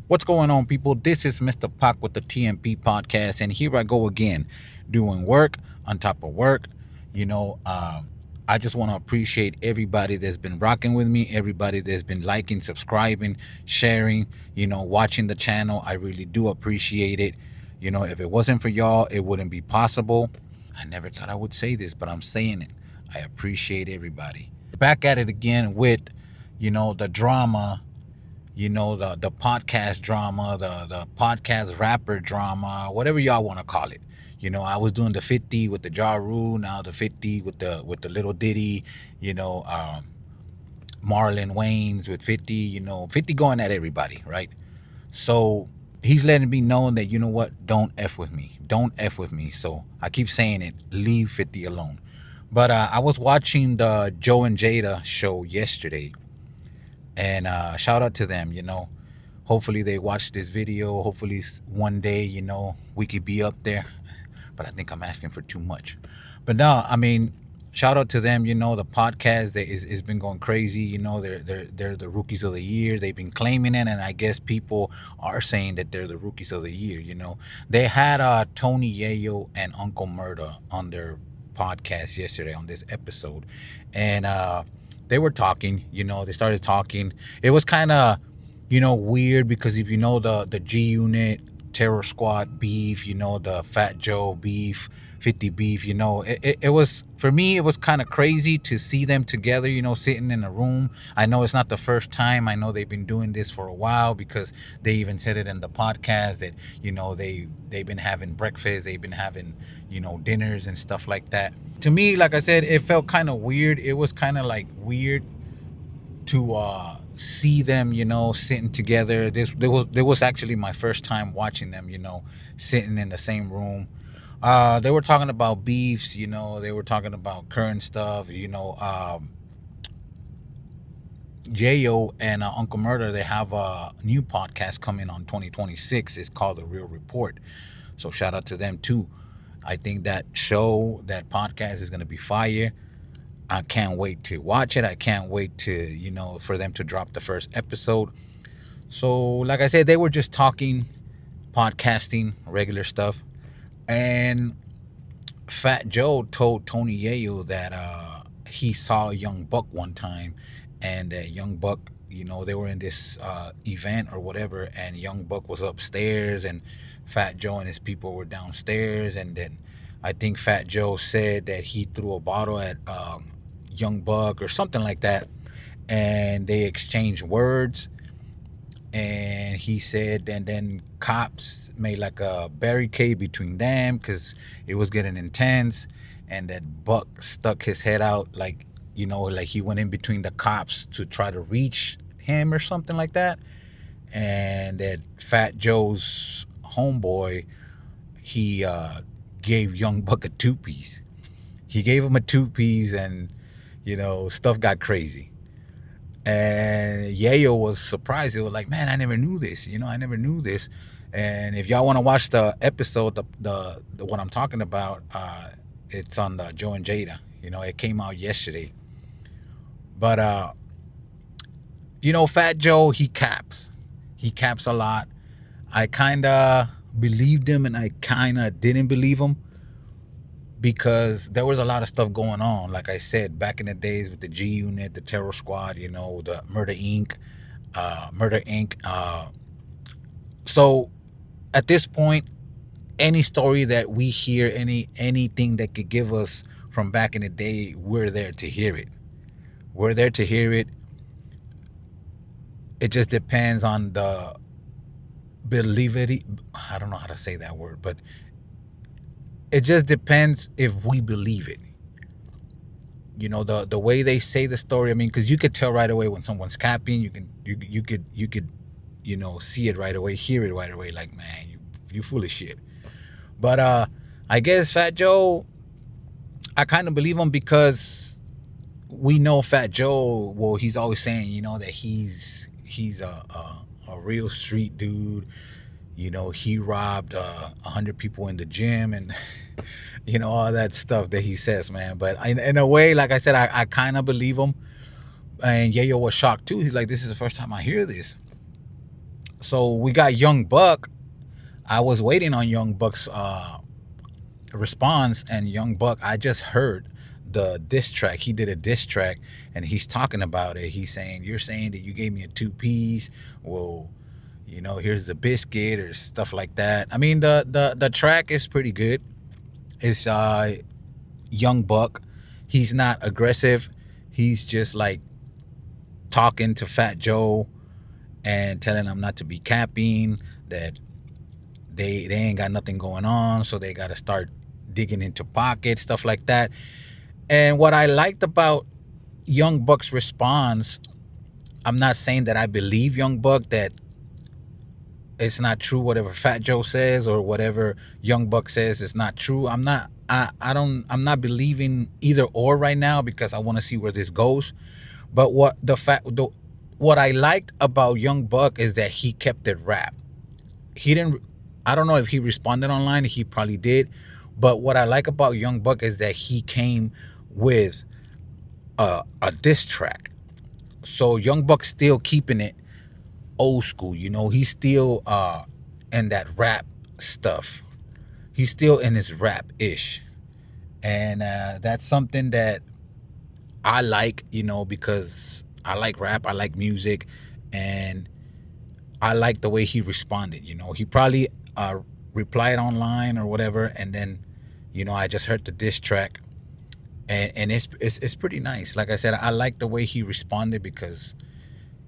What's going on, people? This is Mr. Pac with the TMP podcast, and here I go again, doing work on top of work. You know, I just want to appreciate everybody that's been rocking with me, everybody that's been liking, subscribing, sharing, watching the channel. I really do appreciate it. If it wasn't for y'all, it wouldn't be possible. I never thought I would say this, but I'm saying it. I appreciate everybody. Back at it again with, the drama, the podcast drama, the podcast rapper drama, whatever y'all want to call it. I was doing the 50 with the Ja Rule, now the 50 with the little Diddy, you know, Marlon Wayne's with 50, 50 going at everybody, right? So he's letting me know that, you know what, don't F with me. Don't F with me. So I keep saying it, leave 50 alone. But I was watching the Joe and Jada show yesterday, and shout out to them. Hopefully they watch this video. Hopefully one day, we could be up there. But I think I'm asking for too much. But no, I mean, shout out to them. The podcast that is been going crazy. They're the rookies of the year. They've been claiming it, and I guess people are saying that they're the rookies of the year. They had Tony Yayo and Uncle Murda on their podcast yesterday on this episode, and they were talking. They started talking. It was kind of weird because if you know the G Unit Terror Squad beef, the Fat Joe beef, 50 beef, it was, for me, it was kind of crazy to see them together, sitting in a room. I know it's not the first time. I know they've been doing this for a while because they even said it in the podcast that, they've been having breakfast, they've been having, dinners and stuff like that. To me, like I said, it felt kind of weird. It was kind of like weird to see them, sitting together. There was actually my first time watching them, sitting in the same room. They were talking about beefs, they were talking about current stuff, Jo and Uncle Murder, they have a new podcast coming on 2026. It's called The Real Report. So shout out to them too. I think that show, that podcast is going to be fire. I can't wait to watch it. I can't wait to, for them to drop the first episode. So, like I said, they were just talking, podcasting, regular stuff. And Fat Joe told Tony Yayo that he saw Young Buck one time, and that Young Buck, they were in this event or whatever, and Young Buck was upstairs, and Fat Joe and his people were downstairs, and then I think Fat Joe said that he threw a bottle at Young Buck or something like that, and they exchanged words. And he said, and then cops made like a barricade between them because it was getting intense, and that Buck stuck his head out, like, like he went in between the cops to try to reach him or something like that. And that Fat Joe's homeboy, he gave Young Buck a two-piece. He gave him a two-piece, and stuff got crazy. And Yayo was surprised. He was like, "Man, I never knew this. I never knew this." And if y'all want to watch the episode, the what I'm talking about, it's on the Joe and Jada. It came out yesterday. But Fat Joe, he caps a lot. I kind of believed him, and I kind of didn't believe him, because there was a lot of stuff going on. Like I said, back in the days with the G Unit, the Terror Squad, the Murder Inc., Murder Inc. So at this point, any story that we hear, anything that could give us from back in the day, we're there to hear it. We're there to hear it. It just depends on the believability. I don't know how to say that word, but it just depends if we believe it. The way they say the story. I mean, because you could tell right away when someone's capping. You could see it right away, hear it right away. Like, man, you full of shit. But I guess Fat Joe, I kind of believe him because we know Fat Joe. Well, he's always saying, that he's a real street dude. He robbed 100 people in the gym, and all that stuff that he says, man. But in a way, like I said, I kind of believe him. And Yayo was shocked too. He's like, "This is the first time I hear this." So we got Young Buck. I was waiting on Young Buck's response, and Young Buck, I just heard the diss track. He did a diss track, and he's talking about it. He's saying, "You're saying that you gave me a two piece. Well, here's the biscuit," or stuff like that. I mean, the track is pretty good. It's Young Buck. He's not aggressive. He's just like talking to Fat Joe and telling him not to be capping, that they ain't got nothing going on, so they got to start digging into pockets, stuff like that. And what I liked about Young Buck's response, I'm not saying that I believe Young Buck, that it's not true whatever Fat Joe says or whatever Young Buck says is not true. I'm not believing either or right now, because I want to see where this goes. But what I liked about Young Buck is that he kept it rap. He didn't, I don't know if he responded online, he probably did. But what I like about Young Buck is that he came with a diss track. So Young Buck's still keeping it old school. He's still in that rap stuff. He's still in his rap ish, and that's something that I like. Because I like rap, I like music, and I like the way he responded. He probably replied online or whatever, and then I just heard the diss track, and it's pretty nice. Like I said, I like the way he responded, because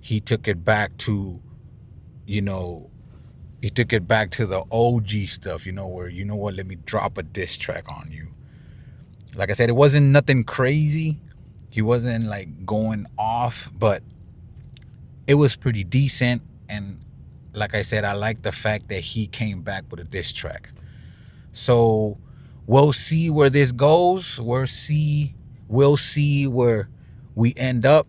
he took it back to you know he took it back to the OG stuff, where, what, let me drop a diss track on you. Like I said, it wasn't nothing crazy. He wasn't like going off, but it was pretty decent. And like I said, I like the fact that he came back with a diss track. So we'll see where this goes. We'll see where we end up.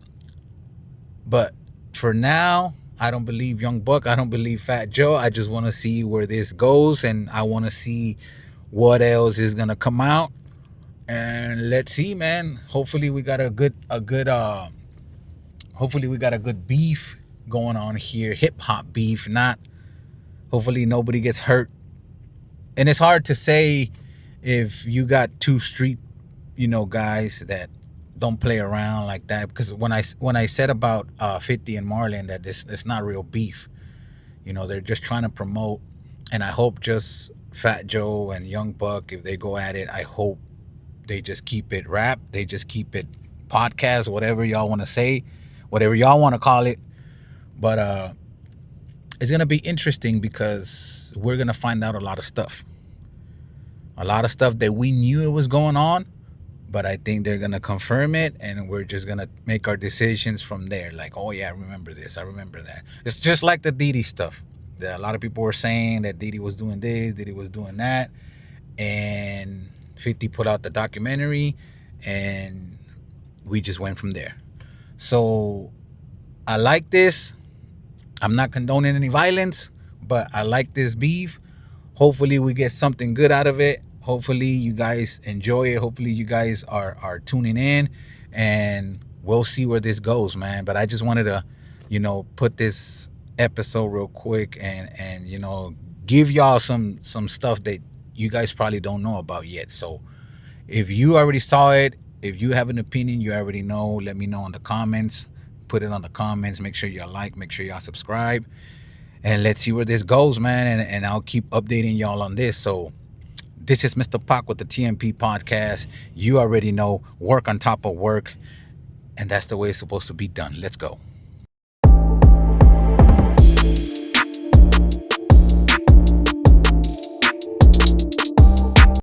But for now, I don't believe Young Buck. I don't believe Fat Joe. I just want to see where this goes, and I want to see what else is gonna come out. And let's see, man. Hopefully we got a good hopefully we got a good beef going on here. Hip hop beef, not hopefully nobody gets hurt. And it's hard to say if you got two street, guys that don't play around like that, because when I said about 50 and Marlon, that this it's not real beef. They're just trying to promote, and I hope just Fat Joe and Young Buck, if they go at it, I hope they just keep it rap, they just keep it podcast, whatever y'all want to say, whatever y'all want to call it. But it's gonna be interesting, because we're gonna find out a lot of stuff, that we knew it was going on, but I think they're gonna confirm it, and we're just gonna make our decisions from there. Like, oh yeah, I remember this, I remember that. It's just like the Diddy stuff. That a lot of people were saying that Diddy was doing this, Diddy was doing that, and 50 put out the documentary, and we just went from there. So I like this. I'm not condoning any violence, but I like this beef. Hopefully we get something good out of it. Hopefully you guys enjoy it. Hopefully you guys are tuning in, and we'll see where this goes, man. But I just wanted to, put this episode real quick, and give y'all some stuff that you guys probably don't know about yet. So if you already saw it, if you have an opinion, you already know, let me know in the comments. Put it on the comments. Make sure y'all like, make sure y'all subscribe, and let's see where this goes, man. And I'll keep updating y'all on this. So this is Mr. Pac with the TMP podcast. You already know, work on top of work, and that's the way it's supposed to be done. Let's go.